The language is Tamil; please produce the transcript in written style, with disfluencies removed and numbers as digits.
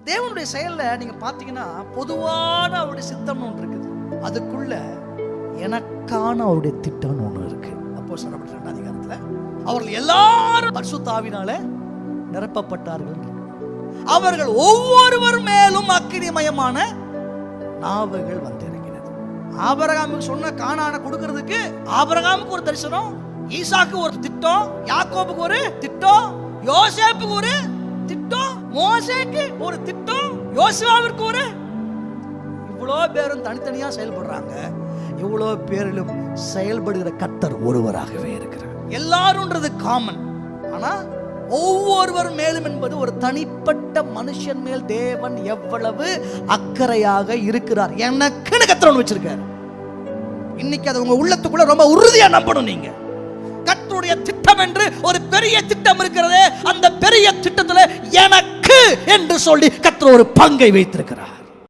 தேவனுடைய செயல்ல நீங்க பாத்தீங்கன்னா பொதுவான அவருடைய சித்தம் ஒன்று இருக்குது, அதுக்குள்ள எனக்கான அவருடைய திட்டம் ஒன்று இருக்கு. அப்போஸ்தலர் 2 அதிகாரத்துல அவர்கள் எல்லாரும் பரிசுத்த ஆவியினால நிரப்பப்பட்டார்கள். அவர்கள் ஒவ்வொருவர் மேலும் அக்கினிமயமான நாவுகள் வந்திருக்கிறது. ஆபிரகாமுக்கு சொன்ன கானானை கொடுக்கிறதுக்கு ஆபிரகாமுக்கு ஒரு தரிசனம், ஈசாக்கு ஒரு திட்டம், யாக்கோபுக்கு ஒரு திட்டம், யோசேப்புக்கு ஒரு திட்டம், மோசேக்கு ஒரு திட்டம், யோசுவாவிற்கு ஒரு. இவ்வளோ பேரும் தனித்தனியா செயல்படுறாங்க. இவ்வளோ பேரிலும் செயல்படுகிற கர்த்தர் ஒருவராகவே இருக்கிறார். எல்லாரும்ன்றது காமன், ஆனா ஒவ்வொருவர் மேலும் என்பது ஒரு தனிப்பட்ட மனுஷன் மேல் தேவன் எவ்வளவு அக்கறையாக இருக்கிறார் எனக்குன்னு கர்த்தர் வச்சிருக்கார். இன்னைக்கு அது உங்க உள்ளத்துக்குள்ள ரொம்ப உறுதியா நம்பணும். நீங்க கர்த்தருடைய திட்டம் என்று ஒரு பெரிய திட்டம் இருக்கிறதே, அந்த பெரிய திட்டத்துல எனக்கு என்று சொல்லி கர்த்தர் ஒரு பங்கை வைத்திருக்கிறார்.